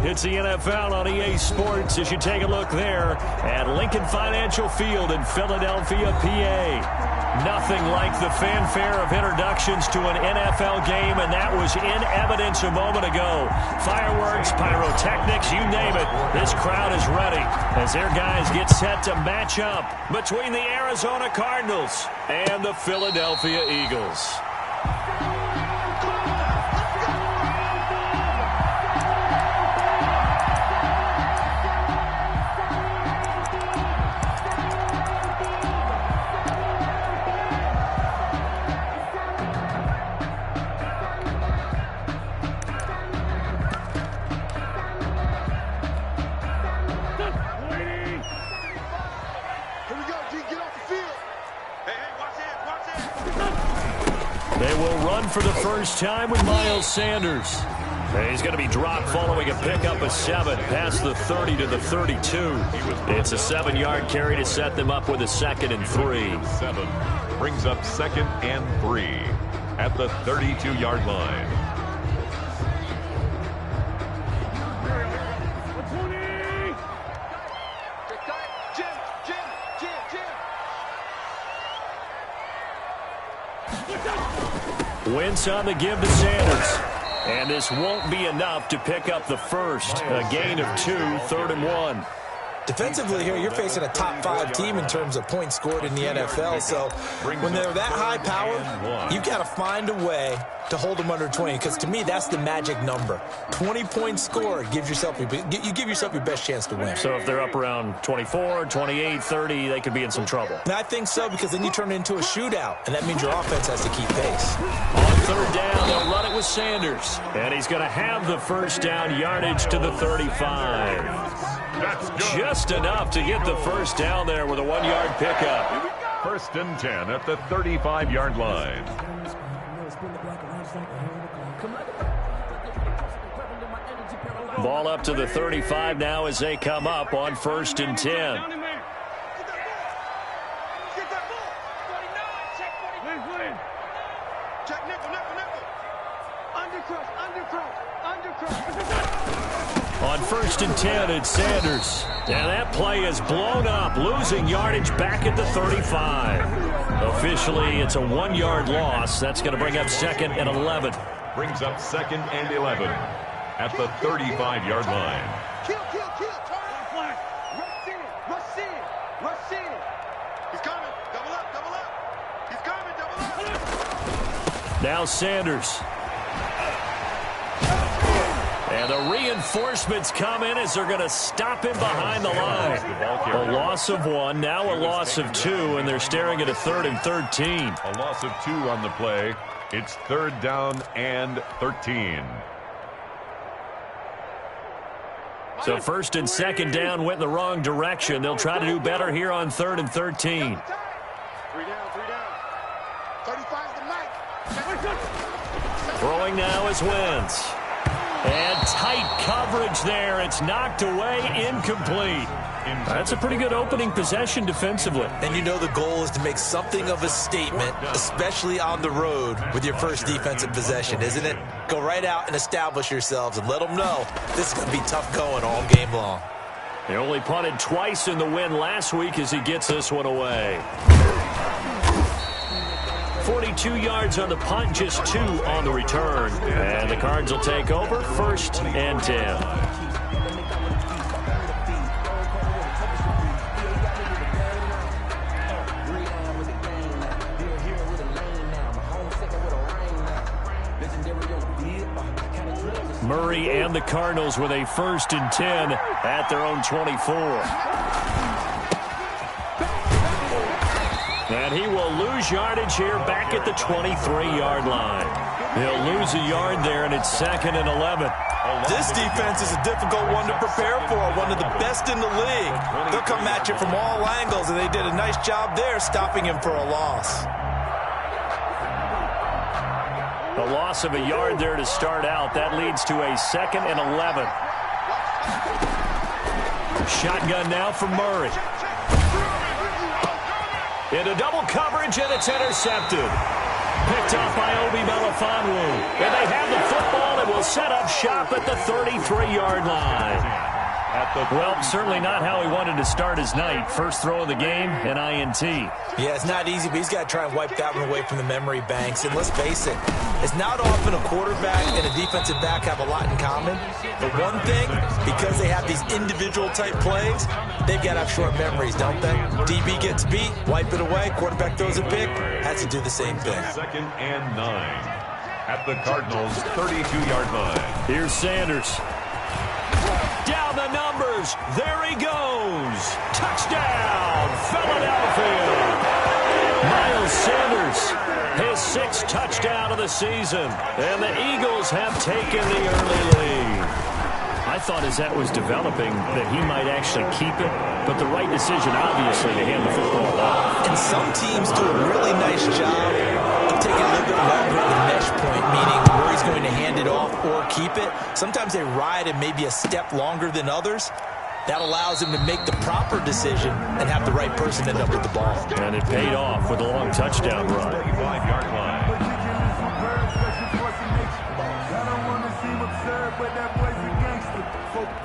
It's the NFL on EA Sports as you take a look there at Lincoln Financial Field in Philadelphia, PA. Nothing like the fanfare of introductions to an NFL game, and that was in evidence a moment ago. Fireworks, pyrotechnics, you name it. This crowd is ready as their guys get set to match up between the Arizona Cardinals and the Philadelphia Eagles. They will run for the first time with Miles Sanders. He's going to be dropped following a pickup of 7 past the 30 to the 32. It's a 7-yard carry to set them up with a 2nd and 3. 7 brings up 2nd and 3 at the 32-yard line. Wentz on the give to Sanders. And this won't be enough to pick up the first. A gain of 2, 3rd and 1. Defensively here, you're facing a top 5 team in terms of points scored in the NFL. So when they're that high powered, you've got to find a way to hold them under 20. Because to me, that's the magic number. 20 points scored gives yourself you give yourself your best chance to win. So if they're up around 24, 28, 30, they could be in some trouble. And I think so, because then you turn it into a shootout, and that means your offense has to keep pace. On 3rd down, they'll run it with Sanders. And he's going to have the first down yardage to the 35. Just enough to get the first down there with a 1-yard pickup. 1st and 10 at the 35-yard line. Ball up to the 35 now as they come up on 1st and 10. On 1st and 10, it's Sanders. And that play is blown up, losing yardage back at the 35. Officially, it's a 1-yard loss. That's going to bring up 2nd and 11. Brings up 2nd and 11 at the 35-yard line. Kill. Rush in. He's coming. Double up. He's coming. Double up. Now Sanders. And the reinforcements come in as they're going to stop him behind the line. A loss of 1, now a loss of 2, and they're staring at a 3rd and 13. A loss of 2 on the play. It's 3rd down and 13. So 1st and 2nd down went in the wrong direction. They'll try to do better here on 3rd and 13. 3 down. 35's the mic. Throwing now is Wentz. And tight coverage there. It's knocked away, incomplete. That's a pretty good opening possession defensively. And you know the goal is to make something of a statement, especially on the road with your first defensive possession, isn't it? Go right out and establish yourselves and let them know this is going to be tough going all game long. They only punted twice in the win last week as he gets this one away. 42 yards on the punt, just 2 on the return. And the Cards will take over 1st and 10. Murray and the Cardinals with a 1st and 10 at their own 24. And he will lose yardage here back at the 23-yard line. He'll lose a yard there, and it's 2nd and 11. This defense is a difficult one to prepare for, one of the best in the league. They'll come at you from all angles, and they did a nice job there stopping him for a loss. A loss of a yard there to start out. That leads to a 2nd and 11. Shotgun now for Murray. Into double coverage, and it's intercepted. picked up by Obi Melifonwu. And they have the football and will set up shop at the 33-yard line. Well, certainly not how he wanted to start his night. First throw of the game, an INT. Yeah, it's not easy, but he's got to try and wipe that one away from the memory banks. And let's face it, it's not often a quarterback and a defensive back have a lot in common. But one thing, because they have these individual type plays, they've got to have short memories, don't they? DB gets beat, wipe it away, quarterback throws a pick, has to do the same thing. 2nd and 9 at the Cardinals' 32-yard line. Here's Sanders. Down the numbers. There he goes. Touchdown, Philadelphia. Miles Sanders, his 6th touchdown of the season. And the Eagles have taken the early lead. I thought as that was developing that he might actually keep it, but the right decision, obviously, to hand the football off. And some teams do a really nice job of taking a little bit longer at the mesh point, meaning where he's going to hand it off or keep it. Sometimes they ride it maybe a step longer than others. That allows him to make the proper decision and have the right person end up with the ball. And it paid off with a long touchdown run. 35-yard line.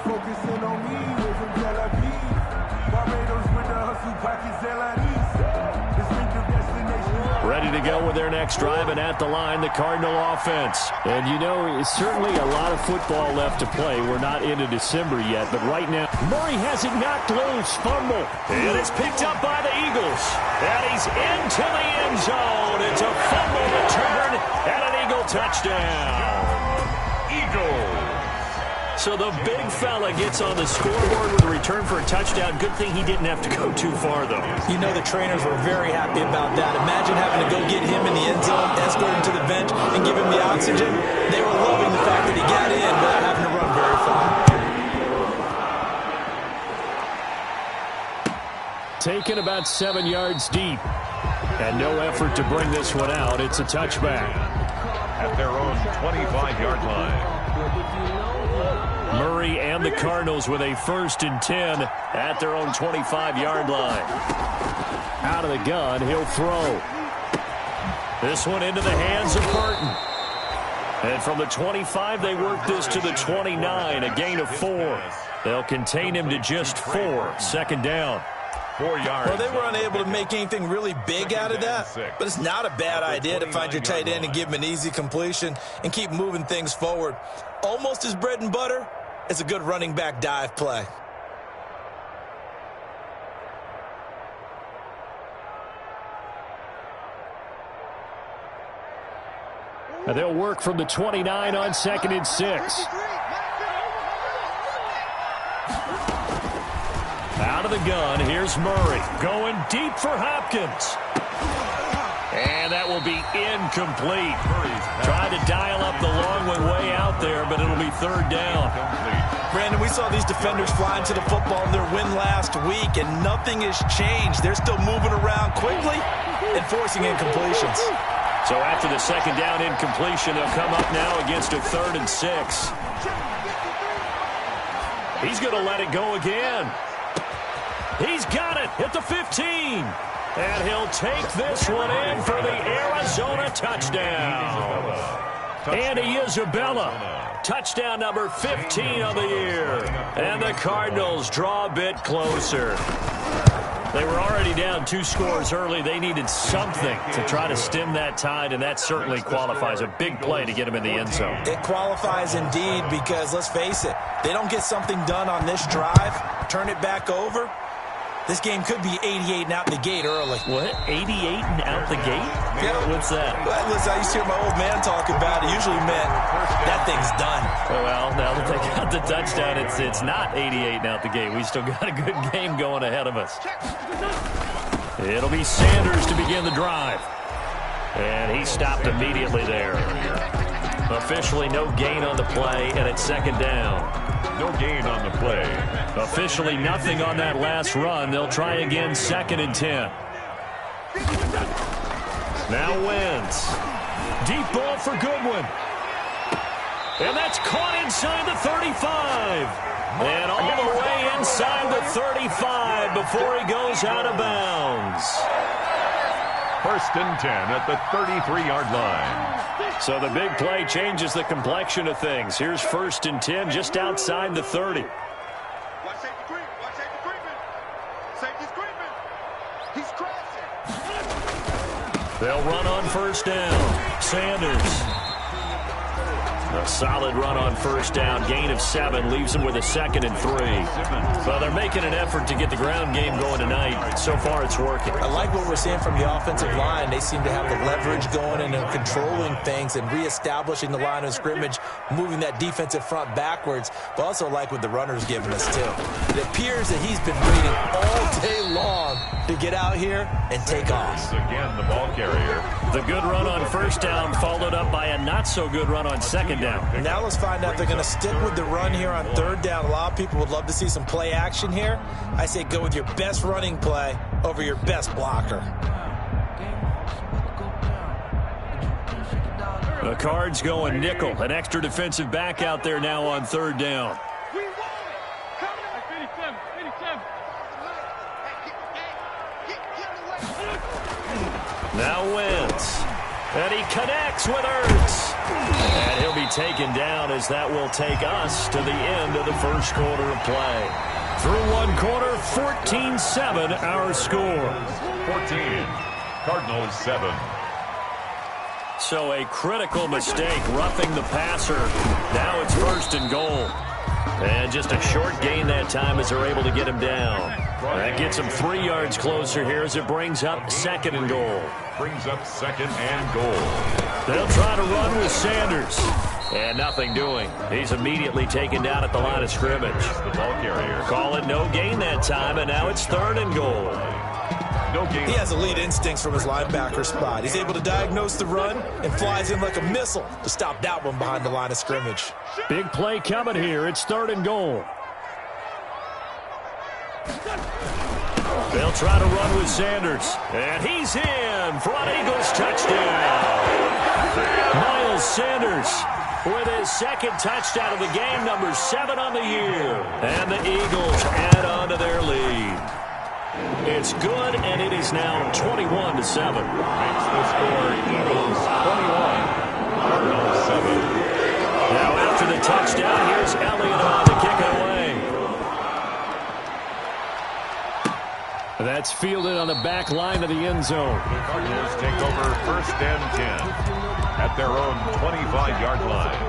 Focusing on me, we're from Tel Aviv. Barbados with the hustle pockets, distinctive destination. Ready to go with their next drive, and at the line, the Cardinal offense. And you know, it's certainly a lot of football left to play. We're not into December yet, but right now, Murray has it knocked loose, fumble. And it's picked up by the Eagles. And he's into the end zone. It's a fumble return and an Eagle touchdown. Eagles. So the big fella gets on the scoreboard with a return for a touchdown. Good thing he didn't have to go too far, though. You know the trainers were very happy about that. Imagine having to go get him in the end zone, escort him to the bench, and give him the oxygen. They were loving the fact that he got in without having to run very far. Taken about 7 yards deep. And no effort to bring this one out. It's a touchback. At their own 25-yard line. Murray and the Cardinals with a 1st and 10 at their own 25-yard line. Out of the gun, he'll throw. This one into the hands of Burton. And from the 25, they work this to the 29, a gain of 4. They'll contain him to just 4. 2nd down. 4 yards. Well, they were unable to make anything really big out of that, but it's not a bad idea to find your tight end and give him an easy completion and keep moving things forward. Almost his bread and butter. It's a good running back dive play. And they'll work from the 29 on 2nd and 6. Out of the gun, here's Murray. Going deep for Hopkins. And that will be incomplete. Trying to dial up the long one way out there, but it'll be 3rd down. Brandon, we saw these defenders flying to the football in their win last week, and nothing has changed. They're still moving around quickly and forcing incompletions. So after the 2nd down incompletion, they'll come up now against a 3rd and 6. He's going to let it go again. He's got it at the 15. And he'll take this one in for the Arizona touchdown. Andy Isabella, touchdown number 15 of the year. And the Cardinals draw a bit closer. They were already down 2 scores early. They needed something to try to stem that tide, and that certainly qualifies. A big play to get them in the end zone. It qualifies indeed because, let's face it, they don't get something done on this drive, turn it back over, this game could be 88 and out the gate early. What? 88 and out the gate? Yeah. What's that? Well, listen, I used to hear my old man talk about it. Usually meant that thing's done. Well, now that they got the touchdown, it's not 88 and out the gate. We still got a good game going ahead of us. It'll be Sanders to begin the drive. And he stopped immediately there. Officially no gain on the play, and it's 2nd down. No gain on the play. Officially nothing on that last run. They'll try again, 2nd and 10. Now Wentz. Deep ball for Goodwin. And that's caught inside the 35. And all the way inside the 35 before he goes out of bounds. First and 10 at the 33-yard line. So the big play changes the complexion of things. Here's first and 10 just outside the 30. Watch safety creep. Watch safety creeping. Safety's creeping. He's crashing. They'll run on first down. Sanders. A solid run on first down. Gain of 7 leaves them with a 2nd and 3. Well, they're making an effort to get the ground game going tonight. So far, it's working. I like what we're seeing from the offensive line. They seem to have the leverage going and they're controlling things and reestablishing the line of scrimmage, moving that defensive front backwards. But also like what the runner's giving us, too. It appears that he's been waiting all day long to get out here and take off. Again, the ball carrier. The good run on first down followed up by a not-so-good run on second down. Now let's find out if they're going to stick with the run here on third down. A lot of people would love to see some play action here. I say go with your best running play over your best blocker. The Cards going nickel. An extra defensive back out there now on third down. We want it. Come on. 87. Now Wentz. And he connects with Ertz. And he'll be taken down as that will take us to the end of the first quarter of play. Through one quarter, 14-7 our score. 14. Cardinals 7. So a critical mistake, roughing the passer. Now it's first and goal. And just a short gain that time as they're able to get him down. That gets him 3 yards closer here as it brings up 2nd and goal. Brings up 2nd and goal. They'll try to run with Sanders. And nothing doing. He's immediately taken down at the line of scrimmage. The ball carrier. Call it no gain that time, and now it's 3rd and goal. No gain. He has elite instincts from his linebacker spot. He's able to diagnose the run and flies in like a missile to stop that one behind the line of scrimmage. Big play coming here. It's 3rd and goal. They'll try to run with Sanders. And he's in for an Eagles touchdown. Miles Sanders with his 2nd touchdown of the game, number 7 on the year. And the Eagles add on to their lead. It's good, and it is now 21-7. Makes the score Eagles 21, Cardinals 7. Now after the touchdown, here's Elliott on to kick it away. That's fielded on the back line of the end zone. The Cardinals take over first and 10 at their own 25-yard line.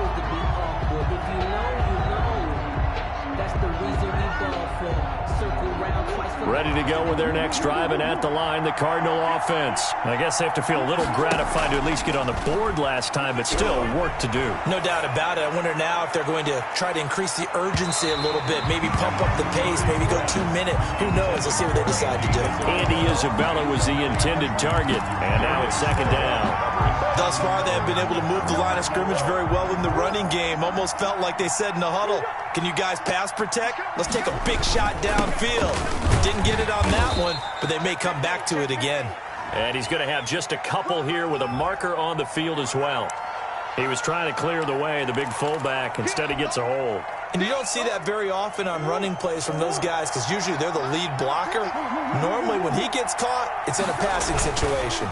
Ready to go with their next drive, and at the line, the Cardinal offense. I guess they have to feel a little gratified to at least get on the board last time, but still work to do. No doubt about it. I wonder now if they're going to try to increase the urgency a little bit, maybe pump up the pace, maybe go 2-minute. Who knows? Let's see what they decide to do. Andy Isabella was the intended target, and now it's 2nd down. Thus far, they have been able to move the line of scrimmage very well in the running game. Almost felt like they said in the huddle, can you guys pass protect? Let's take a big shot downfield. Didn't get it on that one, but they may come back to it again. And he's going to have just a couple here with a marker on the field as well. He was trying to clear the way, the big fullback. Instead, he gets a hold. And you don't see that very often on running plays from those guys because usually they're the lead blocker. Normally, when he gets caught, it's in a passing situation.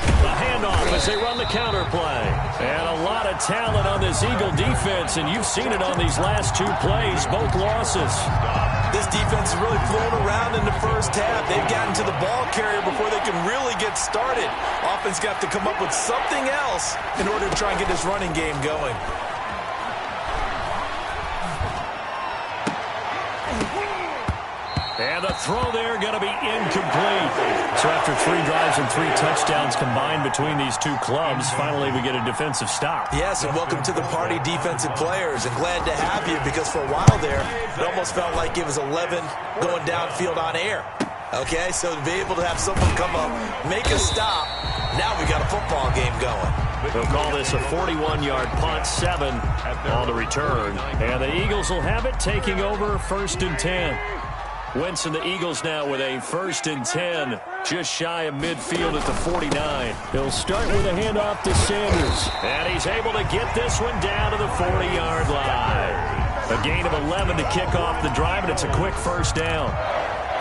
A handoff as they run the counter play. And a lot of talent on this Eagle defense, and you've seen it on these last 2 plays, both losses. This defense is really flown around in the first half. They've gotten to the ball carrier before they can really get started. Offense got to come up with something else in order to try and get this running game going. And the throw there going to be incomplete. So after 3 drives and 3 touchdowns combined between these 2 clubs, finally we get a defensive stop. Yes, and welcome to the party, defensive players. And glad to have you because for a while there, it almost felt like it was 11 going downfield on air. Okay, so to be able to have someone come up, make a stop, now we got a football game going. They'll call this a 41-yard punt, 7 on the return. And the Eagles will have it, taking over 1st and 10. Wentz and the Eagles now with a 1st and 10, just shy of midfield at the 49. He'll start with a handoff to Sanders. And he's able to get this one down to the 40-yard line. A gain of 11 to kick off the drive, and it's a quick first down.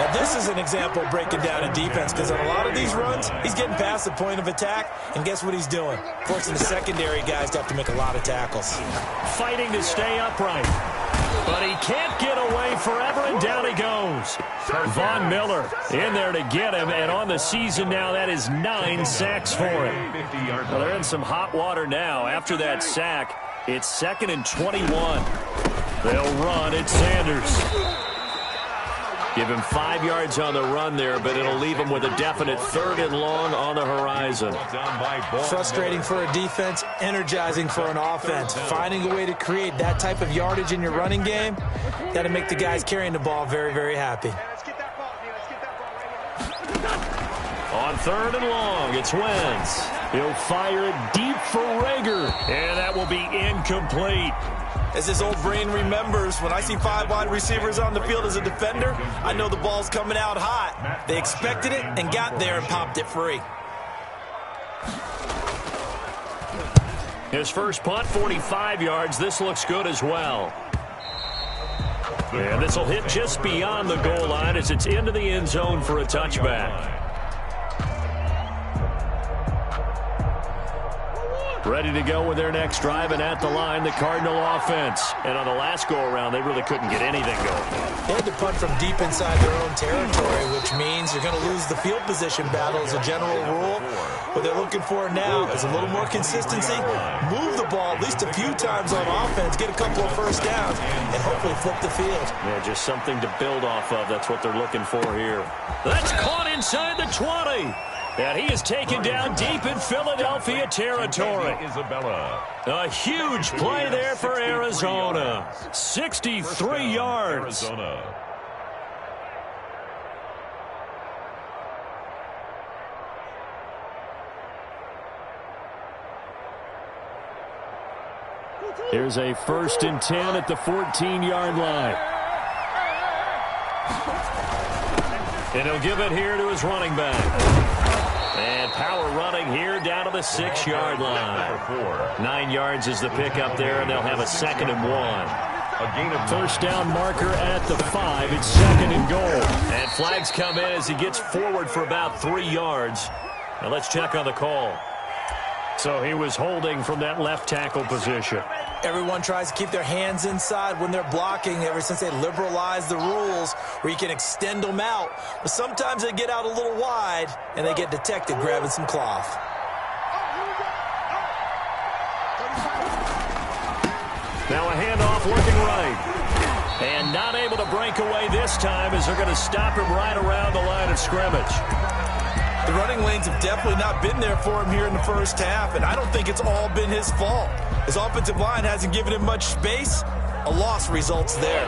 Now, this is an example of breaking down a defense because on a lot of these runs, he's getting past the point of attack, and guess what he's doing? Forcing the secondary guys to have to make a lot of tackles. Fighting to stay upright. But he can't get away forever, and down he goes. Von Miller in there to get him, and on the season now, that is 9 sacks for him. Well, they're in some hot water now. After that sack, it's 2nd and 21. They'll run at Sanders. Give him 5 yards on the run there, but it'll leave him with a definite 3rd and long on the horizon. Frustrating for a defense, energizing for an offense. Finding a way to create that type of yardage in your running game, that'll make the guys carrying the ball very, very happy. On 3rd and long, it's Wentz. He'll fire it deep for Rager, and that will be incomplete. As his old brain remembers, when I see 5 wide receivers on the field as a defender, I know the ball's coming out hot. They expected it and got there and popped it free. His first punt, 45 yards. This looks good as well. And this will hit just beyond the goal line as it's into the end zone for a touchback. Ready to go with their next drive, and at the line, the Cardinal offense. And on the last go-around, they really couldn't get anything going. They had to punt from deep inside their own territory, which means you're going to lose the field position battle as a general rule. What they're looking for now is a little more consistency, move the ball at least a few times on offense, get a couple of first downs, and hopefully flip the field. Yeah, just something to build off of. That's what they're looking for here. That's caught inside the 20. And he is taken down deep in Philadelphia territory. A huge play there for Arizona. 63 yards. Here's a 1st and 10 at the 14-yard line. And he'll give it here to his running back. And power running here down to the 6-yard line. 9 yards is the pickup there, and they'll have a 2nd and 1. First down marker at the 5. It's 2nd and goal. And flags come in as he gets forward for about 3 yards. Now let's check on the call. So he was holding from that left tackle position. Everyone tries to keep their hands inside when they're blocking ever since they liberalized the rules where you can extend them out. But sometimes they get out a little wide and they get detected grabbing some cloth. Now a handoff looking right. And not able to break away this time as they're going to stop him right around the line of scrimmage. The running lanes have definitely not been there for him here in the first half, and I don't think it's all been his fault. His offensive line hasn't given him much space. A loss results there.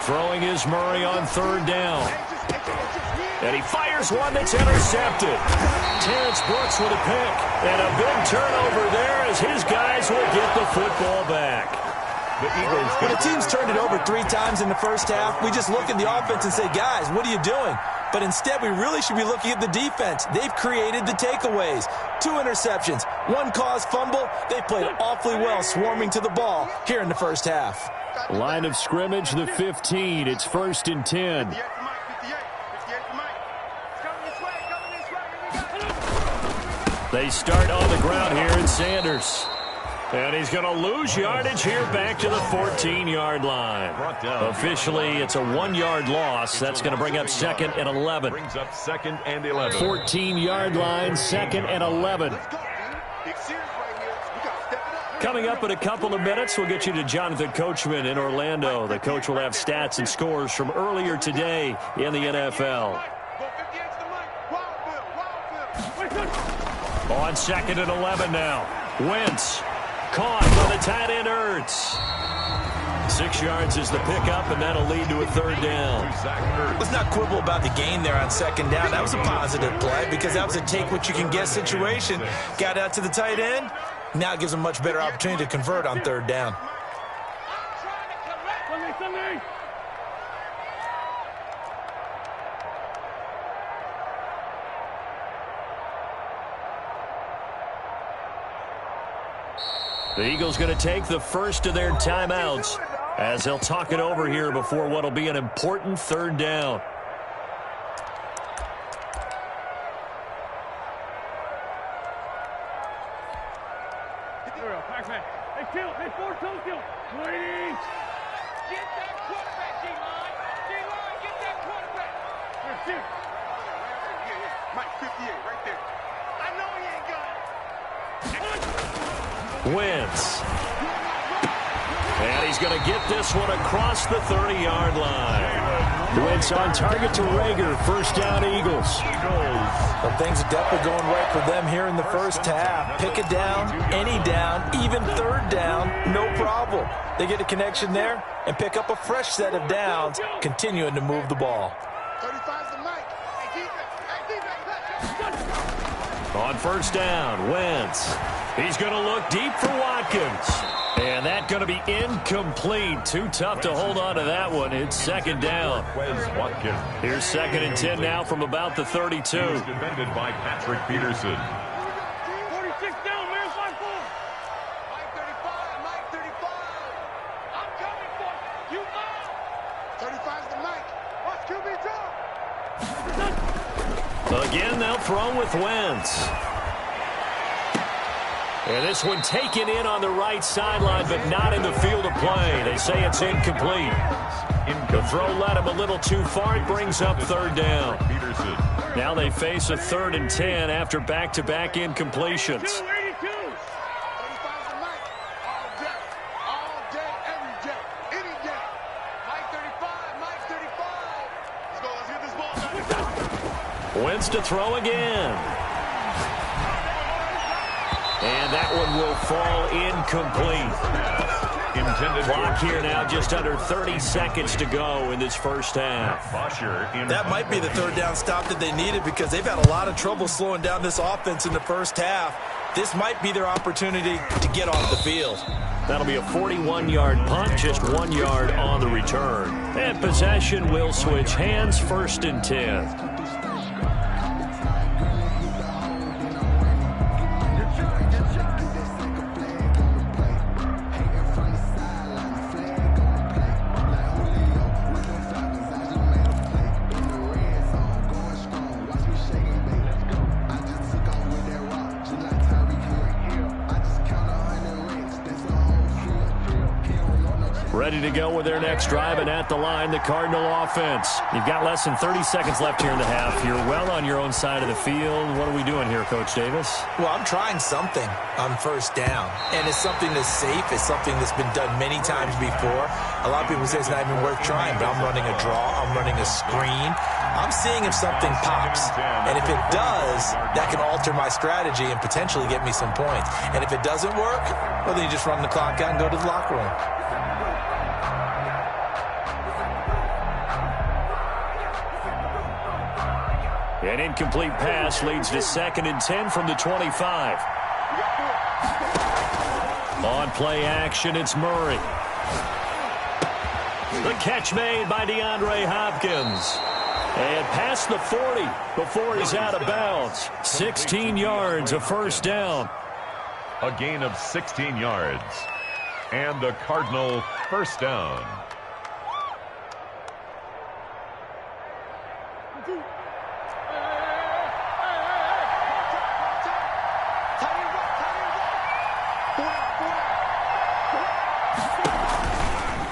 Throwing is Murray on 3rd down. And he fires one that's intercepted. Terrence Brooks with a pick. And a big turnover there as his guys will get the football back. When a team's turned it over 3 times in the first half, we just look at the offense and say, guys, what are you doing? But instead, we really should be looking at the defense. They've created the takeaways. 2 interceptions, 1 caused fumble. They played awfully well swarming to the ball here in the first half. Line of scrimmage, the 15. It's 1st and 10. They start on the ground here in Sanders. And he's going to lose yardage here back to the 14-yard line. Officially, it's a 1-yard loss. That's going to bring up 2nd and 11. 14-yard line, 2nd and 11. Coming up in a couple of minutes, we'll get you to Jonathan Coachman in Orlando. The coach will have stats and scores from earlier today in the NFL. On 2nd and 11 now. Wentz caught by the tight end Ertz. 6 yards is the pickup, and that'll lead to a 3rd down. Let's not quibble about the gain there on 2nd down. That was a positive play because that was a take-what-you-can-get situation. Got out to the tight end. Now it gives them a much better opportunity to convert on 3rd down. The Eagles going to take the first of their timeouts as they'll talk it over here before what will be an important third down. Wentz. And he's going to get this one across the 30-yard line. Wentz on target to Rager. First down, Eagles. Well, things are definitely going right for them here in the first half. Pick a down, any down, even third down, no problem. They get a connection there and pick up a fresh set of downs, continuing to move the ball. 35's the mic. Hey, defense. On first down, Wentz. He's going to look deep for Watkins. And that's going to be incomplete. Too tough to hold on to that one. It's second down. Here's 2nd and 10 now from about the 32. He was defended by Patrick Peterson. 46 down, where's my ball? Mike 35, Mike 35. I'm coming for you. 35's the mic. Watch QB drop. Again, they'll throw with Wentz. And this one taken in on the right sideline, but not in the field of play. They say it's incomplete. The throw led him a little too far. It brings up third down. Now they face a 3rd and 10 after back-to-back incompletions. 35's the mic. All day, every day, any day. Mike 35, Mike 35. Let's get this ball. Wentz to throw again. And that one will fall incomplete. Clock here now, just under 30 seconds to go in this first half. That might be the third down stop that they needed because they've had a lot of trouble slowing down this offense in the first half. This might be their opportunity to get off the field. That'll be a 41-yard punt, just 1 yard on the return. And possession will switch hands, 1st and 10. Ready to go with their next drive, and at the line, the Cardinal offense. You've got less than 30 seconds left here in the half. You're well on your own side of the field. What are we doing here, Coach Davis? Well, I'm trying something on first down, and it's something that's safe. It's something that's been done many times before. A lot of people say it's not even worth trying, but I'm running a draw. I'm running a screen. I'm seeing if something pops, and if it does, that can alter my strategy and potentially get me some points. And if it doesn't work, well, then you just run the clock out and go to the locker room. An incomplete pass leads to 2nd and 10 from the 25. On play action, it's Murray. The catch made by DeAndre Hopkins. And past the 40 before he's out of bounds. 16 yards, a first down. A gain of 16 yards. And the Cardinal first down.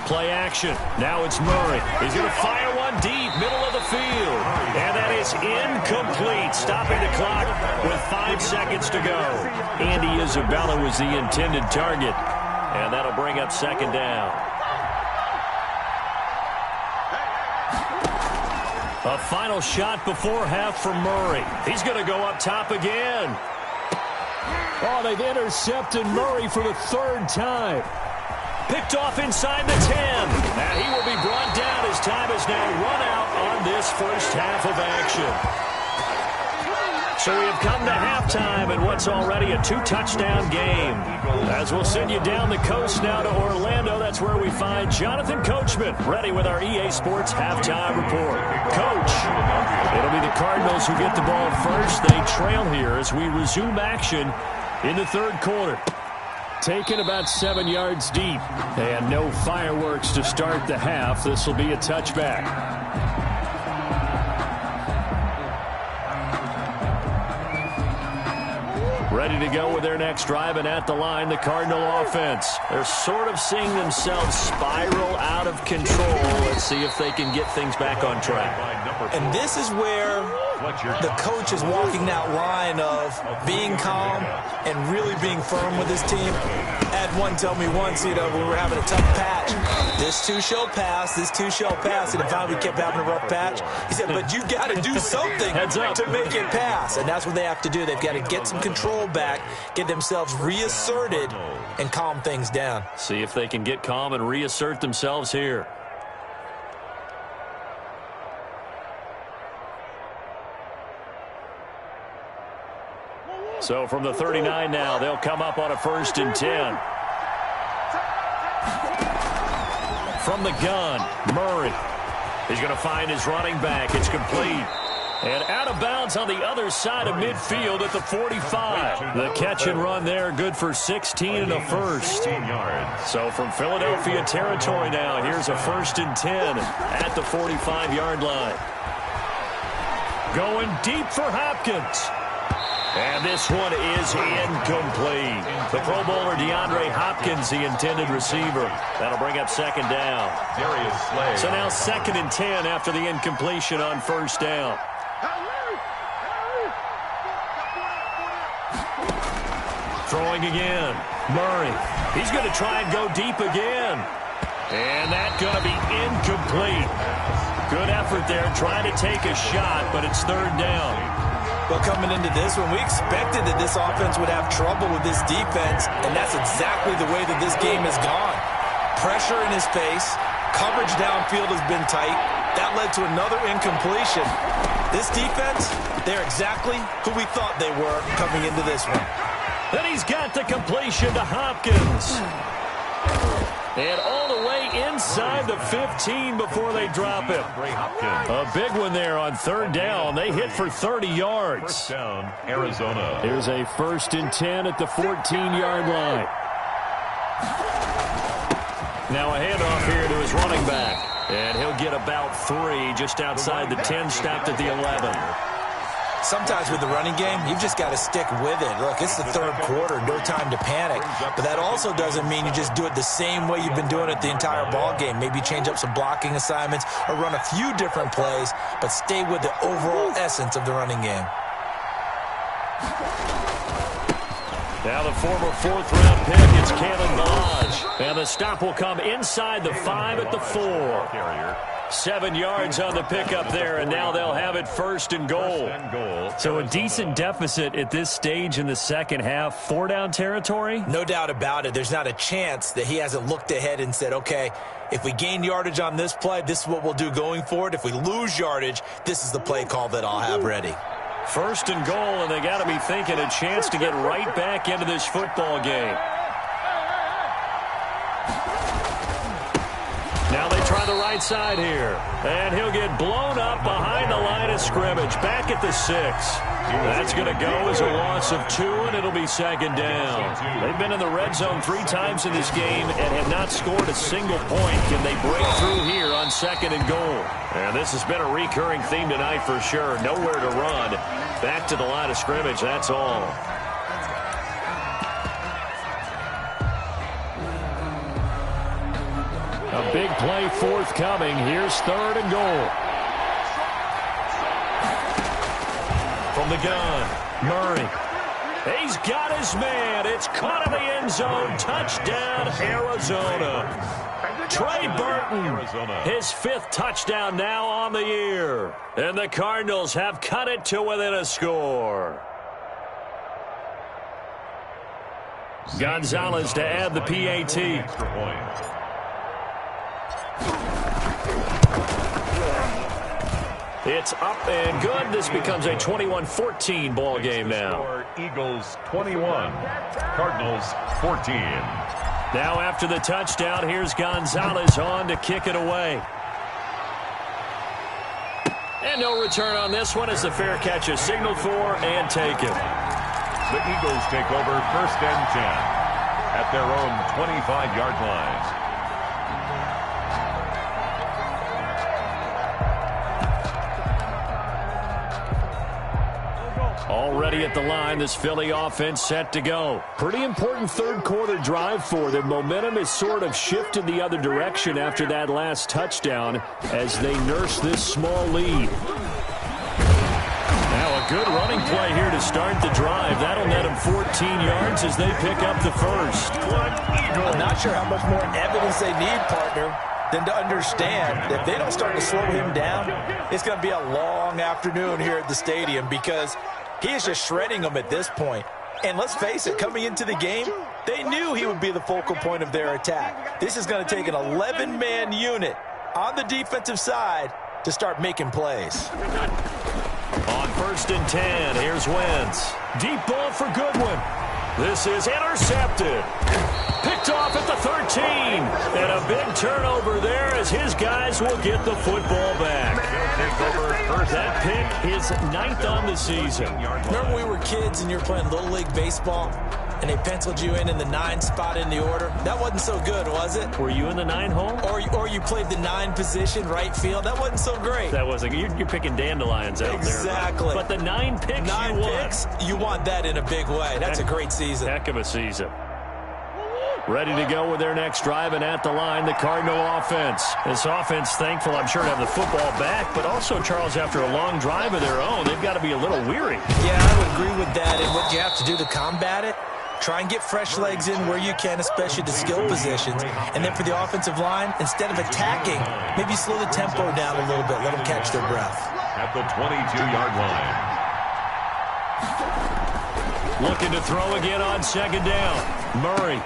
Play action. Now it's Murray. He's going to fire one deep, middle of the field. And that is incomplete, stopping the clock with 5 seconds to go. Andy Isabella was the intended target. And that'll bring up 2nd down. A final shot before half from Murray. He's going to go up top again. Oh, they've intercepted Murray for the 3rd time. Picked off inside the 10. And he will be brought down as time has now run out on this first half of action. So we have come to halftime in what's already a 2-touchdown game. As we'll send you down the coast now to Orlando, that's where we find Jonathan Coachman ready with our EA Sports halftime report. Coach, it'll be the Cardinals who get the ball first. They trail here as we resume action in the 3rd quarter. Taken about 7 yards deep. And no fireworks to start the half. This will be a touchback. Ready to go with their next drive, and at the line, the Cardinal offense. They're sort of seeing themselves spiral out of control. Let's see if they can get things back on track. And this is where the coach is walking that line of being calm and really being firm with his team. I had one tell me once, when we were having a tough patch, this too shall pass, this too shall pass, and finally we kept having a rough patch. He said, but you got to do something to make it pass, and that's what they have to do. They've got to get some control back, get themselves reasserted, and calm things down. See if they can get calm and reassert themselves here. So from the 39 now, they'll come up on a 1st and 10. From the gun, Murray. He's going to find his running back. It's complete. And out of bounds on the other side of midfield at the 45. The catch and run there, good for 16 and a first. So from Philadelphia territory now, here's a 1st and 10 at the 45-yard line. Going deep for Hopkins. And this one is incomplete. The Pro Bowler DeAndre Hopkins, the intended receiver. That'll bring up 2nd down. So now 2nd and 10 after the incompletion on 1st down. Throwing again. Murray. He's going to try and go deep again. And that's going to be incomplete. Good effort there, trying to take a shot, but it's 3rd down. Well, coming into this one, we expected that this offense would have trouble with this defense, and that's exactly the way that this game has gone. Pressure in his face, coverage downfield has been tight. That led to another incompletion. This defense, they're exactly who we thought they were coming into this one. Then he's got the completion to Hopkins. And all the way inside the 15 before they drop him. A big one there on 3rd down. They hit for 30 yards. 1st down, Arizona. Here's a 1st and 10 at the 14-yard line. Now a handoff here to his running back. And he'll get about 3 just outside the 10, stopped at the 11. Sometimes with the running game, you've just got to stick with it. Look, it's the 3rd quarter, no time to panic. But that also doesn't mean you just do it the same way you've been doing it the entire ball game. Maybe change up some blocking assignments or run a few different plays, but stay with the overall essence of the running game. Now the former 4th-round pick, it's Kalen Ballage. And the stop will come inside the 5 at the 4. 7 yards on the pickup there, and now they'll have it 1st and goal. So a decent deficit at this stage in the second half. 4-down territory? No doubt about it. There's not a chance that he hasn't looked ahead and said, okay, if we gain yardage on this play, this is what we'll do going forward. If we lose yardage, this is the play call that I'll have ready. 1st and goal, and they got to be thinking a chance to get right back into this football game. Now they try the right side here. And he'll get blown up behind the line of scrimmage. Back at the 6. That's going to go as a loss of 2, and it'll be 2nd down. They've been in the red zone 3 times in this game and have not scored a single point. Can they break through here on 2nd and goal? And this has been a recurring theme tonight for sure. Nowhere to run. Back to the line of scrimmage, that's all. A big play forthcoming. Here's 3rd and goal. From the gun, Murray. He's got his man. It's caught in the end zone. Touchdown, Arizona. Trey Burton, his 5th touchdown now on the year. And the Cardinals have cut it to within a score. Gonzalez to add the PAT. It's up and good. This becomes a 21-14 ball game now. Eagles 21, Cardinals 14. Now after the touchdown, here's Gonzalez on to kick it away. And no return on this one as the fair catch is signaled for and taken. The Eagles take over 1st and 10 at their own 25-yard line. Already at the line, this Philly offense set to go. Pretty important third quarter drive for them. Momentum has sort of shifted the other direction after that last touchdown as they nurse this small lead. Now a good running play here to start the drive. That'll net them 14 yards as they pick up the first. I'm not sure how much more evidence they need, partner, than to understand that if they don't start to slow him down, it's going to be a long afternoon here at the stadium because he is just shredding them at this point. And let's face it, coming into the game, they knew he would be the focal point of their attack. This is going to take an 11-man unit on the defensive side to start making plays. On 1st and 10, here's Wentz. Deep ball for Goodwin. This is intercepted. Picked off at the 13. And a big turnover there as his guys will get the football back. That pick is 9th on the season. Remember we were kids and you were playing Little League Baseball and they penciled you in the 9 spot in the order? That wasn't so good, was it? Were you in the 9 hole? Or you played the 9 position, right field? That wasn't so great. That wasn't. You're picking dandelions out there. Exactly. But the 9 picks you want that in a big way. That's a great season. Heck of a season. Ready to go with their next drive, and at the line, the Cardinal offense. This offense, thankful, I'm sure, to have the football back, but also, Charles, after a long drive of their own, they've got to be a little weary. Yeah, I would agree with that, and what you have to do to combat it, try and get fresh legs in where you can, especially the skill positions. And then for the offensive line, instead of attacking, maybe slow the tempo down a little bit, let them catch their breath. At the 22-yard line. Looking to throw again on 2nd down. Murray.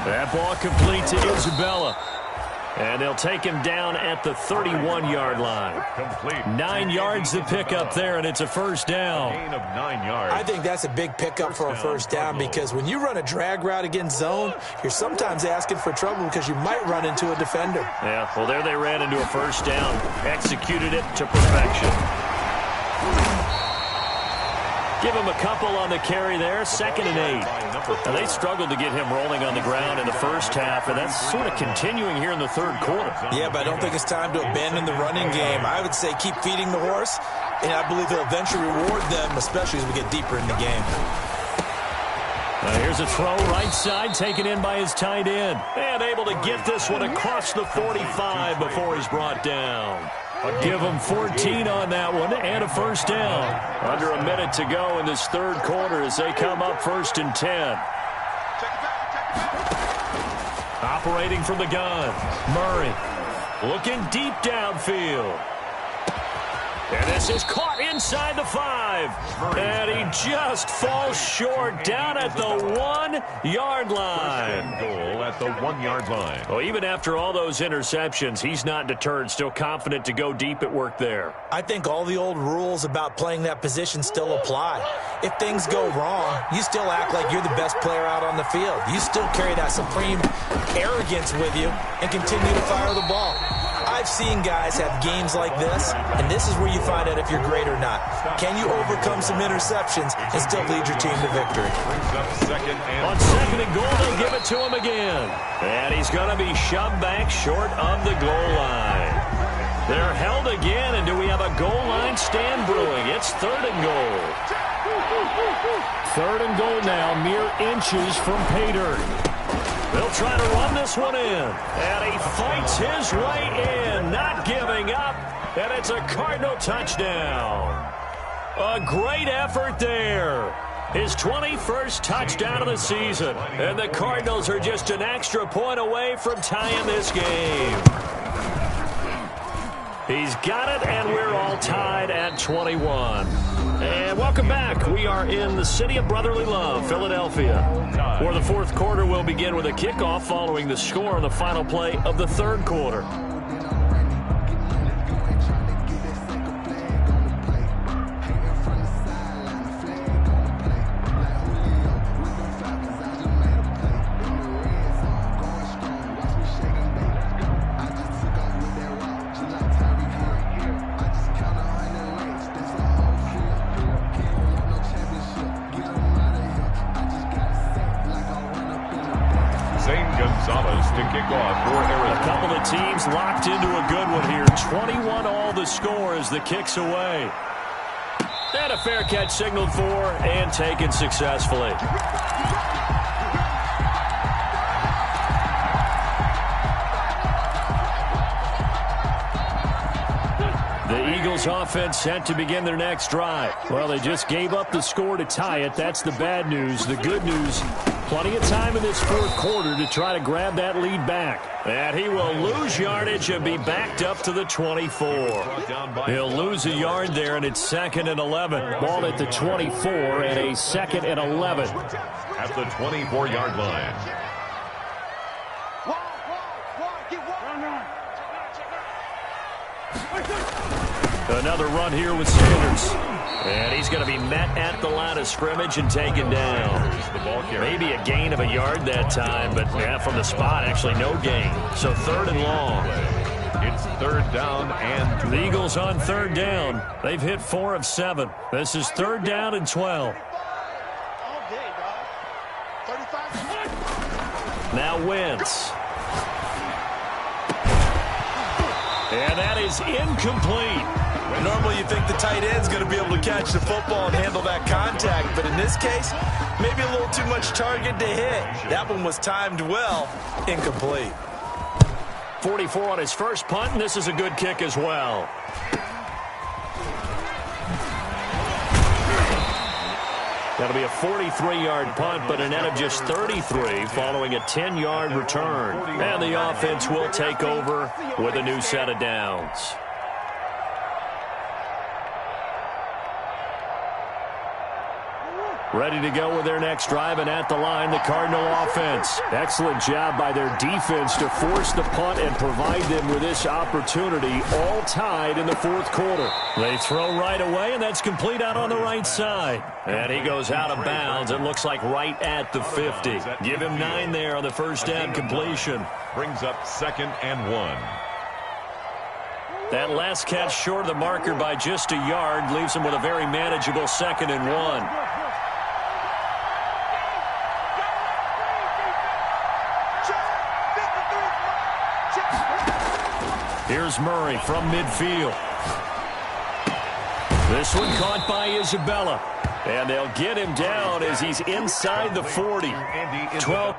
That ball complete to Isabella. And they'll take him down at the 31-yard line. Complete. 9 yards to pick up there, and it's a first down. Gain of 9 yards. I think that's a big pickup for a first down because when you run a drag route against zone, you're sometimes asking for trouble because you might run into a defender. Yeah, well, there they ran into a first down. Executed it to perfection. Give him a couple on the carry there. 2nd and 8. Now, they struggled to get him rolling on the ground in the first half, and that's sort of continuing here in the third quarter. Yeah, but I don't think it's time to abandon the running game. I would say keep feeding the horse, and I believe he'll eventually reward them, especially as we get deeper in the game. Here's a throw right side, taken in by his tight end. And able to get this one across the 45 before he's brought down. Give him 14 on that one and a first down. Under a minute to go in this third quarter as they come up 1st and 10. Operating from the gun, Murray looking deep downfield. And this is caught inside the 5. And he just falls short down at the 1-yard line. Goal at the 1-yard line. Well, even after all those interceptions, he's not deterred, still confident to go deep at work there. I think all the old rules about playing that position still apply. If things go wrong, you still act like you're the best player out on the field. You still carry that supreme arrogance with you and continue to fire the ball. I've seen guys have games like this, and this is where you find out if you're great or not. Can you overcome some interceptions and still lead your team to victory? On 2nd and goal, they'll give it to him again. And he's going to be shoved back short of the goal line. They're held again, and do we have a goal line stand brewing? It's 3rd and goal. 3rd and goal now, mere inches from pay dirt. They'll try to run this one in. And he fights his way in, not giving up. And it's a Cardinal touchdown. A great effort there. His 21st touchdown of the season. And the Cardinals are just an extra point away from tying this game. He's got it, and we're all tied at 21. And welcome back. We are in the city of brotherly love, Philadelphia, where the fourth quarter will begin with a kickoff following the score on the final play of the third quarter. Samas to kick off for Arizona. A couple of teams locked into a good one here. 21 all the score as the kick's away. And a fair catch signaled for and taken successfully. The Eagles offense set to begin their next drive. Well, they just gave up the score to tie it. That's the bad news. The good news, plenty of time in this fourth quarter to try to grab that lead back. And he will lose yardage and be backed up to the 24. He'll lose a yard there, and it's 2nd and 11. Ball at the 24 and a 2nd and 11. At the 24-yard line. Another run here with Sanders. And he's going to be met at the line of scrimmage and taken down. Maybe a gain of a yard that time, but yeah, from the spot, actually no gain. So 3rd and long. It's 3rd down and the Eagles on 3rd down. They've hit 4 of 7. This is 3rd down and 12. Now Wentz. And that is incomplete. Normally you think the tight end's going to be able to catch the football and handle that contact, but in this case, maybe a little too much target to hit. That one was timed well. Incomplete. 44 on his first punt, and this is a good kick as well. That'll be a 43-yard punt, but a net of just 33 following a 10-yard return. And the offense will take over with a new set of downs. Ready to go with their next drive, and at the line, the Cardinal offense. Excellent job by their defense to force the punt and provide them with this opportunity, all tied in the fourth quarter. They throw right away, and that's complete out on the right side. And he goes out of bounds. It looks like right at the 50. Give him 9 there on the first down completion. Brings up 2nd and 1. That last catch short of the marker by just a yard leaves him with a very manageable 2nd and 1. Here's Murray from midfield. This one caught by Isabella. And they'll get him down as he's inside the 40. 12.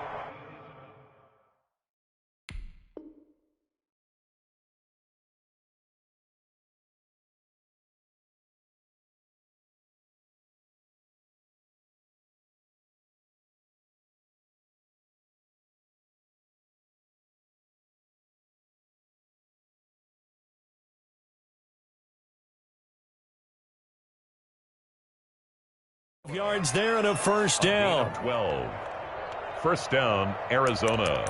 Yards there and a first down. 12. First down, Arizona.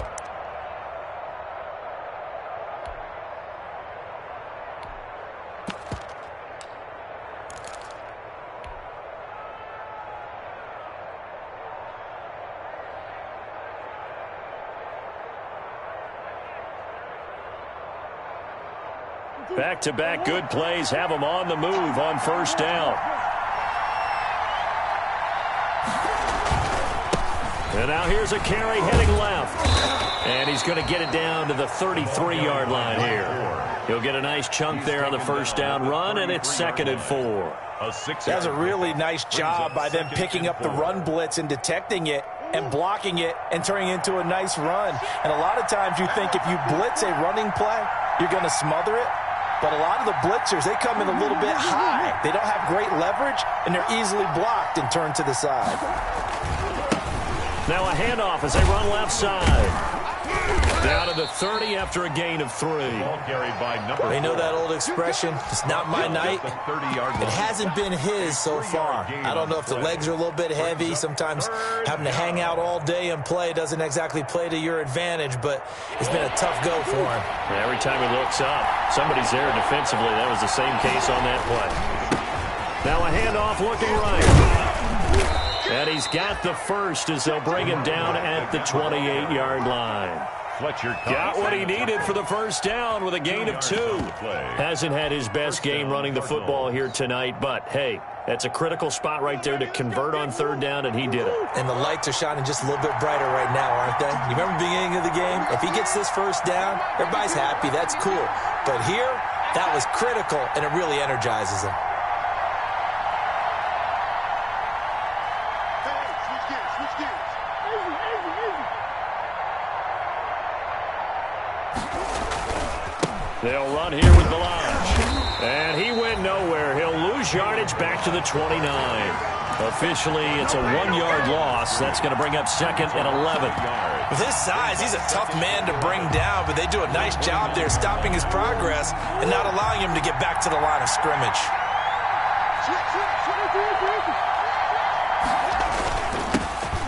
Back-to-back good plays have them on the move on first down. And now here's a carry heading left. And he's going to get it down to the 33-yard line here. He'll get a nice chunk there on the first down run, and it's 2nd and 4. That's a really nice job by them picking up the run blitz and detecting it and blocking it and turning it into a nice run. And a lot of times you think if you blitz a running play, you're going to smother it. But a lot of the blitzers, they come in a little bit high. They don't have great leverage, and they're easily blocked and turned to the side. Now a handoff as they run left side. Down to the 30 after a gain of 3. They know that old expression, it's not my night. It hasn't been his so far. I don't know if the legs are a little bit heavy. Sometimes having to hang out all day and play doesn't exactly play to your advantage, but it's been a tough go for him. Every time he looks up, somebody's there defensively. That was the same case on that play. Now a handoff looking right. And he's got the first as they'll bring him down at the 28-yard line. Got what he needed for the first down with a gain of 2. Hasn't had his best game running the football here tonight, but, hey, that's a critical spot right there to convert on third down, and he did it. And the lights are shining just a little bit brighter right now, aren't they? You remember the beginning of the game? If he gets this first down, everybody's happy. That's cool. But here, that was critical, and it really energizes him. They'll run here with Balaj. And he went nowhere. He'll lose yardage back to the 29. Officially, it's a 1-yard loss. That's going to bring up second and 11. With his size, he's a tough man to bring down, but they do a nice job there stopping his progress and not allowing him to get back to the line of scrimmage.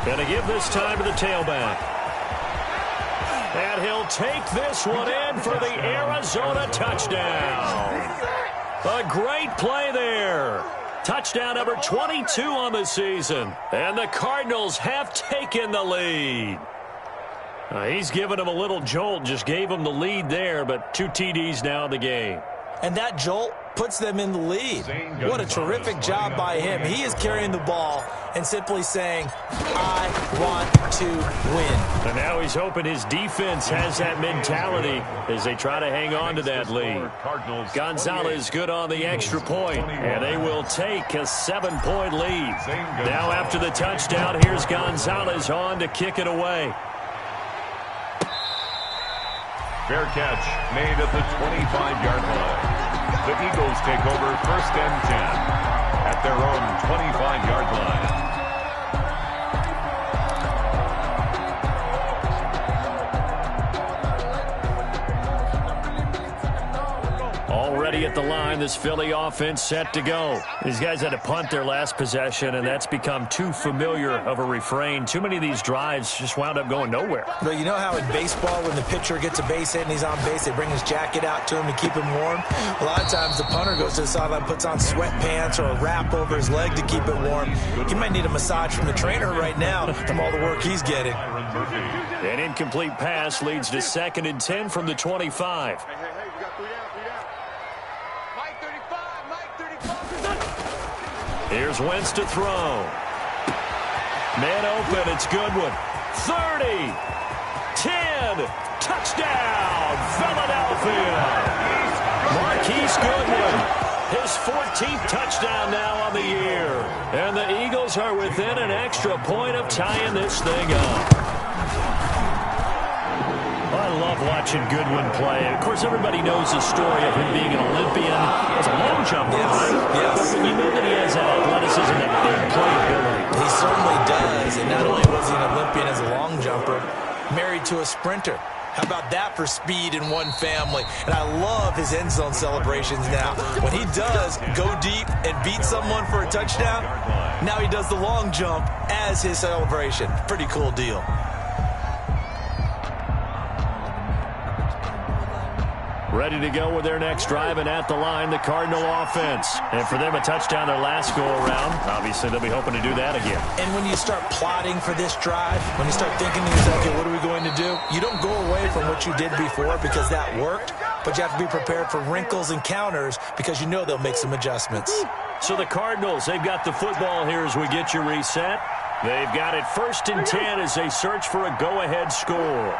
Going to give this time to the tailback. And he'll take this one in for the Arizona touchdown. A great play there. Touchdown number 22 on the season. And the Cardinals have taken the lead. He's given him a little jolt, just gave him the lead there, but 2 TDs now in the game. And that jolt puts them in the lead. What a terrific job by him. He is carrying the ball and simply saying, I want to win. And now he's hoping his defense has that mentality as they try to hang on to that lead. Gonzalez good on the extra point, and they will take a 7-point lead. Now after the touchdown, here's Gonzalez on to kick it away. Fair catch made at the 25-yard line. The Eagles take over first and 10 at their own 25-yard line. Already at the line, this Philly offense set to go. These guys had to punt their last possession, and that's become too familiar of a refrain. Too many of these drives just wound up going nowhere. Well, you know how in baseball, when the pitcher gets a base hit and he's on base, they bring his jacket out to him to keep him warm? A lot of times the punter goes to the sideline, puts on sweatpants or a wrap over his leg to keep it warm. He might need a massage from the trainer right now from all the work he's getting. An incomplete pass leads to second and 10 from the 25. Hey, we got 3 down. Mike 35. Here's Wentz to throw. Man open, it's Goodwin. 30, 10, touchdown, Philadelphia. Marquise Goodwin, his 14th touchdown now on the year. And the Eagles are within an extra point of tying this thing up. I love watching Goodwin play. Of course, everybody knows the story of him being an Olympian as a long jumper, right? Yes. But you know that he has that athleticism, that big playability. He certainly does. And not only was he an Olympian as a long jumper, married to a sprinter. How about that for speed in one family? And I love his end zone celebrations now. When he does go deep and beat someone for a touchdown, now he does the long jump as his celebration. Pretty cool deal. Ready to go with their next drive, and at the line, the Cardinal offense. And for them, a touchdown their last go-around. Obviously, they'll be hoping to do that again. And when you start plotting for this drive, when you start thinking to yourself, okay, what are we going to do? You don't go away from what you did before because that worked, but you have to be prepared for wrinkles and counters because you know they'll make some adjustments. So the Cardinals, they've got the football here as we get you reset. They've got it first and 10 as they search for a go-ahead score.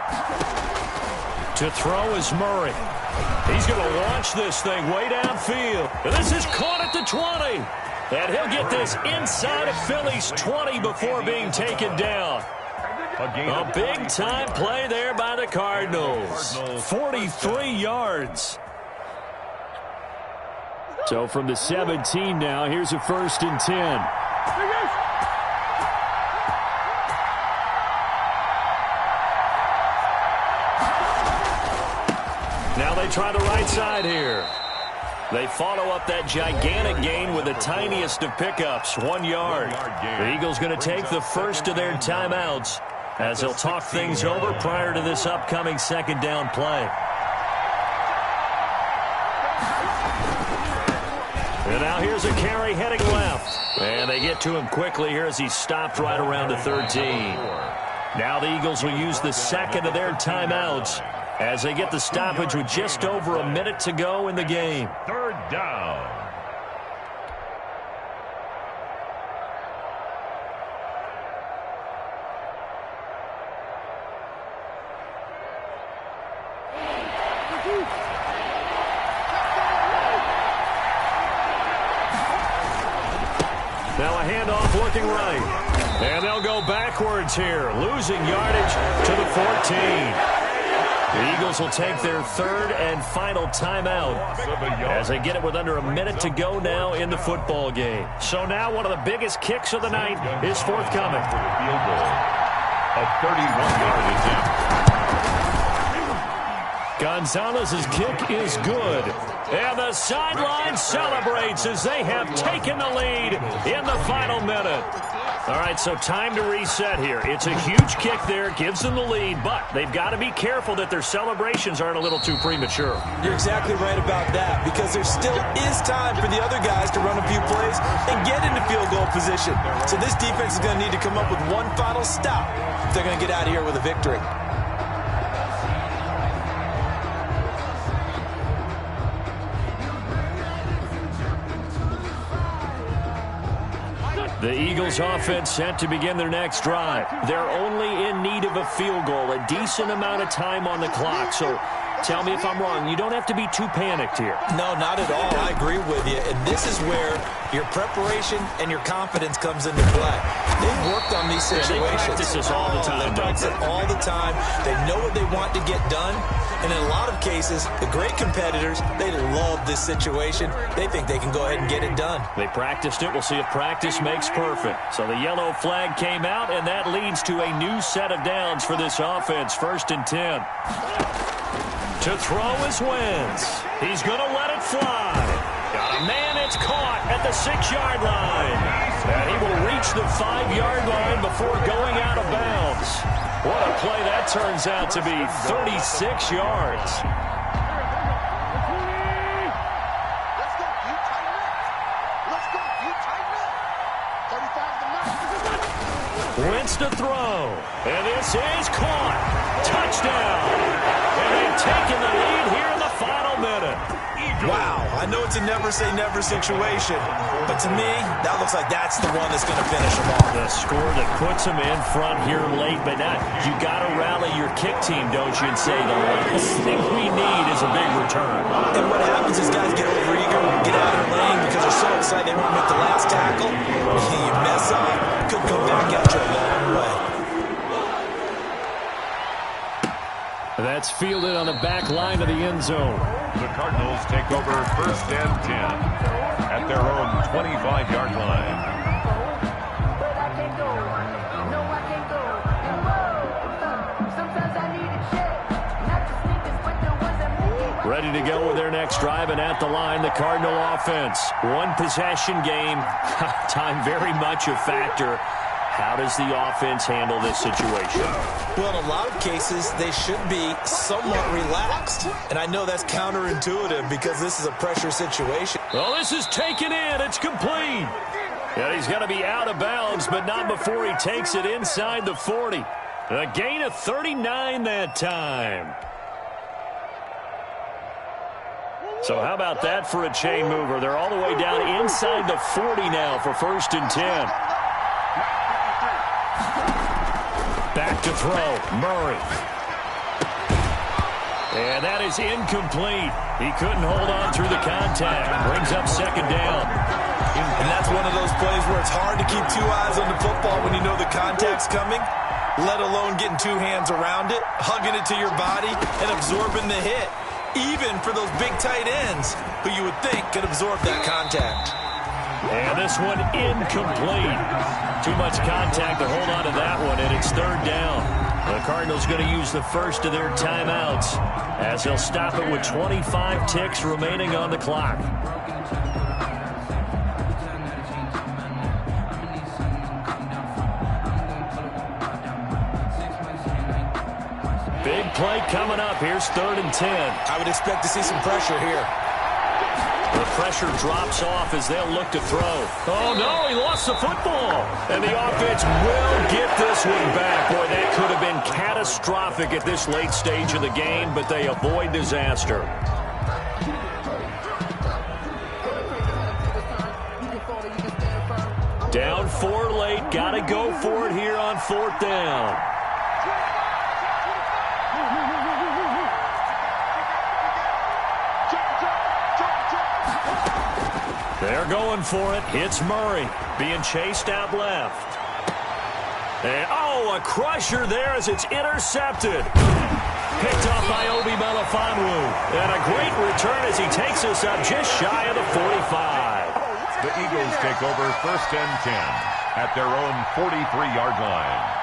To throw is Murray. He's going to launch this thing way downfield. And this is caught at the 20. And he'll get this inside of Philly's 20 before being taken down. A big-time play there by the Cardinals. 43 yards. So from the 17 now, here's a first and 10. Now they try the right side here. They follow up that gigantic gain with the tiniest of pickups, 1 yard. The Eagles going to take the first of their timeouts as they'll talk things over prior to this upcoming second down play. And now here's a carry heading left. And they get to him quickly here as he stopped right around the 13. Now the Eagles will use the second of their timeouts as they get the stoppage with just over a minute to go in the game. Third down. Now a handoff looking right. And they'll go backwards here, losing yardage to the 14. The Eagles will take their third and final timeout as they get it with under a minute to go now in the football game. So now one of the biggest kicks of the night is forthcoming. For the field goal. A 31-yard attempt. Gonzalez's kick is good. And the sideline celebrates as they have taken the lead in the final minute. All right, so time to reset here. It's a huge kick there, gives them the lead, but they've got to be careful that their celebrations aren't a little too premature. You're exactly right about that, because there still is time for the other guys to run a few plays and get into field goal position. So this defense is going to need to come up with one final stop if they're going to get out of here with a victory. The Eagles offense set to begin their next drive. They're only in need of a field goal, a decent amount of time on the clock. So tell me if I'm wrong. You don't have to be too panicked here. No, not at all. I agree with you. And this is where your preparation and your confidence comes into play. They've worked on these situations. They practice this all the time. They practice it all the time. They know what they want to get done. And in a lot of cases, the great competitors, they love this situation. They think they can go ahead and get it done. They practiced it. We'll see if practice makes perfect. So the yellow flag came out, and that leads to a new set of downs for this offense. 1st and 10. To throw is Wentz. He's going to let it fly. Got a man, it's caught at the 6-yard line. And he will reach the 5-yard line before going out of bounds. What a play that turns out to be, 36 yards. Wentz to throw. And this is caught. Touchdown. And they've taken the lead here in the final minute. Wow, I know it's a never-say-never situation, but to me, that looks like that's the one that's going to finish them off. The score that puts them in front here late, but not. You got to rally your kick team, don't you, and say the last thing we need is a big return. And what happens is guys get overeager, get out of their lane because they're so excited they want to make the last tackle. You mess up, could come back at you a long way. That's fielded on the back line of the end zone. The Cardinals take over 1st and 10 at their own 25-yard line. Ready to go with their next drive, and at the line, the Cardinal offense. One possession game, time very much a factor. How does the offense handle this situation? Well, in a lot of cases, they should be somewhat relaxed. And I know that's counterintuitive because this is a pressure situation. Well, this is taken in. It's complete. And he's going to be out of bounds, but not before he takes it inside the 40. A gain of 39 that time. So how about that for a chain mover? They're all the way down inside the 40 now for 1st and 10. Back to throw, Murray. And that is incomplete. He couldn't hold on through the contact. Brings up 2nd down. And that's one of those plays where it's hard to keep 2 eyes on the football when you know the contact's coming, let alone getting 2 hands around it, hugging it to your body, and absorbing the hit. Even for those big tight ends who you would think could absorb that contact. And this one incomplete. Too much contact to hold on to that one, and it's 3rd down. The Cardinals going to use the first of their timeouts as they'll stop it with 25 ticks remaining on the clock. Big play coming up. Here's 3rd and 10. I would expect to see some pressure here. The pressure drops off as they'll look to throw. Oh, no, he lost the football. And the offense will get this one back. Boy, that could have been catastrophic at this late stage of the game, but they avoid disaster. Down 4 late. Got to go for it here on 4th down. They're going for it. Hits Murray. Being chased out left. And, oh, a crusher there as it's intercepted. Picked off by Obi Melifonwu. And a great return as he takes us up just shy of the 45. The Eagles take over 1st and 10 at their own 43-yard line.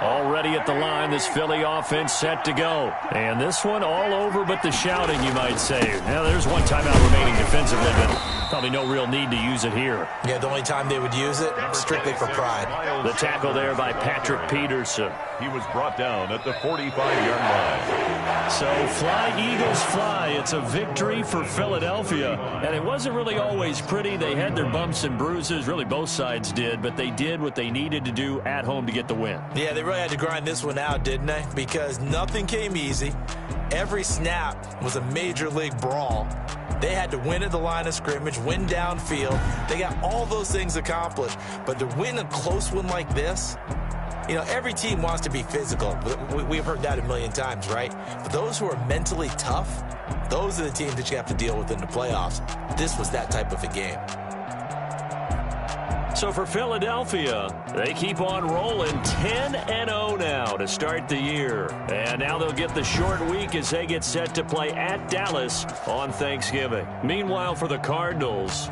Already at the line, this Philly offense set to go. And this one all over but the shouting, you might say. Now, there's one timeout remaining defensively, but probably no real need to use it here. Yeah, the only time they would use it, strictly for pride. The tackle there by Patrick Peterson. He was brought down at the 45-yard line. So, fly, Eagles, fly. It's a victory for Philadelphia. And it wasn't really always pretty. They had their bumps and bruises. Really, both sides did. But they did what they needed to do at home to get the win. Yeah, they really had to grind this one out, didn't they? Because nothing came easy. Every snap was a major league brawl. They had to win at the line of scrimmage, win downfield. They got all those things accomplished. But to win a close one like this, you know, every team wants to be physical. We've heard that a million times, right? But those who are mentally tough, those are the teams that you have to deal with in the playoffs. This was that type of a game. So for Philadelphia, they keep on rolling 10-0 now to start the year. And now they'll get the short week as they get set to play at Dallas on Thanksgiving. Meanwhile, for the Cardinals,